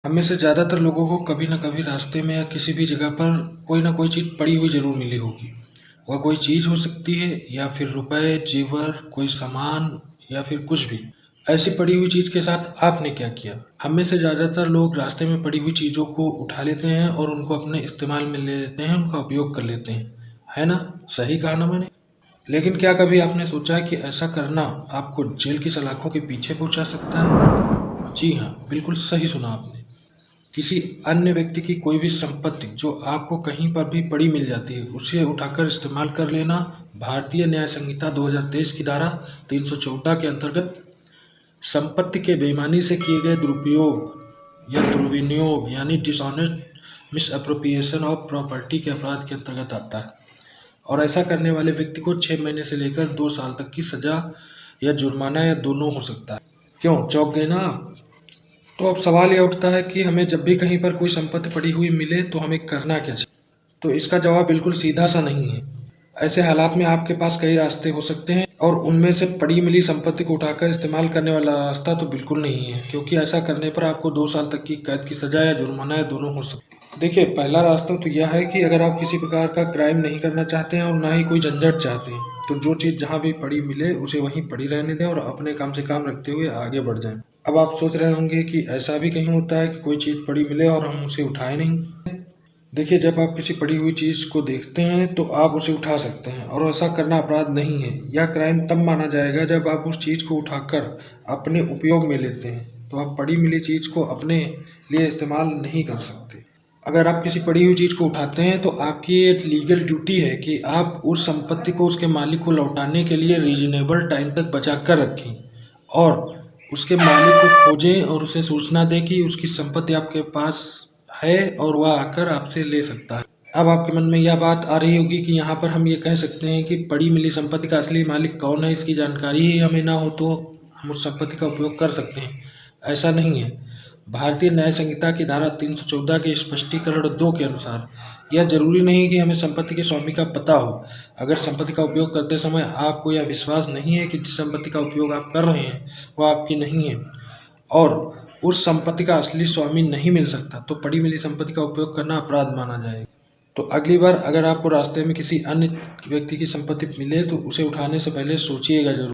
हम में से ज़्यादातर लोगों को कभी न कभी रास्ते में या किसी भी जगह पर कोई न कोई चीज़ पड़ी हुई ज़रूर मिली होगी। वह कोई चीज़ हो सकती है या फिर रुपए, जेवर, कोई सामान या फिर कुछ भी। ऐसी पड़ी हुई चीज़ के साथ आपने क्या किया? हम में से ज़्यादातर लोग रास्ते में पड़ी हुई चीज़ों को उठा लेते हैं और उनको अपने इस्तेमाल में ले लेते हैं, उनका उपयोग कर लेते हैं। है ना? सही कहा ना मैंने? लेकिन क्या कभी आपने सोचा है कि ऐसा करना आपको जेल की सलाखों के पीछे पहुँचा सकता है? जी हाँ, बिल्कुल सही सुना आपने। किसी अन्य व्यक्ति की कोई भी संपत्ति जो आपको कहीं पर भी पड़ी मिल जाती है, उसे उठाकर इस्तेमाल कर लेना भारतीय न्याय संहिता 2023 की धारा 314 के अंतर्गत संपत्ति के बेईमानी से किए गए दुरुपयोग या दुर्विनियोग यानी डिसऑनेस्ट मिसअप्रोप्रिएशन ऑफ प्रॉपर्टी के अपराध के अंतर्गत आता है। और ऐसा करने वाले व्यक्ति को 6 महीने से लेकर 2 साल तक की सजा या जुर्माना या दोनों हो सकता है। क्यों, चौंक गए ना आप? तो अब सवाल यह उठता है कि हमें जब भी कहीं पर कोई संपत्ति पड़ी हुई मिले तो हमें करना क्या चाहिए? तो इसका जवाब बिल्कुल सीधा सा नहीं है। ऐसे हालात में आपके पास कई रास्ते हो सकते हैं और उनमें से पड़ी मिली संपत्ति को उठाकर इस्तेमाल करने वाला रास्ता तो बिल्कुल नहीं है, क्योंकि ऐसा करने पर आपको 2 साल तक की कैद की सजा या जुर्माना या दोनों हो सकते हैं। देखिए, पहला रास्ता तो यह है कि अगर आप किसी प्रकार का क्राइम नहीं करना चाहते हैं और ना ही कोई झंझट चाहते हैं, तो जो चीज़ जहाँ भी पड़ी मिले उसे वहीं पड़ी रहने दें और अपने काम से काम रखते हुए आगे बढ़ जाएं। अब आप सोच रहे होंगे कि ऐसा भी कहीं होता है कि कोई चीज़ पड़ी मिले और हम उसे उठाए नहीं। देखिए, जब आप किसी पड़ी हुई चीज़ को देखते हैं तो आप उसे उठा सकते हैं और ऐसा करना अपराध नहीं है। यह क्राइम तब माना जाएगा जब आप उस चीज़ को उठाकर अपने उपयोग में लेते हैं, तो आप पड़ी मिली चीज़ को अपने लिए इस्तेमाल नहीं कर सकते। अगर आप किसी पड़ी हुई चीज़ को उठाते हैं तो आपकी एक लीगल ड्यूटी है कि आप उस संपत्ति को उसके मालिक को लौटाने के लिए रीजनेबल टाइम तक बचा कर रखें और उसके मालिक को खोजें और उसे सूचना दें कि उसकी संपत्ति आपके पास है और वह आकर आपसे ले सकता है। अब आपके मन में यह बात आ रही होगी कि यहाँ पर हम ये कह सकते हैं कि पड़ी मिली संपत्ति का असली मालिक कौन है, इसकी जानकारी ही हमें ना हो तो हम उस संपत्ति का उपयोग कर सकते हैं। ऐसा नहीं है। भारतीय न्याय संहिता की धारा 314 के स्पष्टीकरण 2 के अनुसार यह जरूरी नहीं कि हमें संपत्ति के स्वामी का पता हो। अगर संपत्ति का उपयोग करते समय आपको यह विश्वास नहीं है कि जिस संपत्ति का उपयोग आप कर रहे हैं वह आपकी नहीं है और उस संपत्ति का असली स्वामी नहीं मिल सकता, तो पड़ी मिली संपत्ति का उपयोग करना अपराध माना जाएगा। तो अगली बार अगर आपको रास्ते में किसी अन्य व्यक्ति की संपत्ति मिले तो उसे उठाने से पहले सोचिएगा जरूर।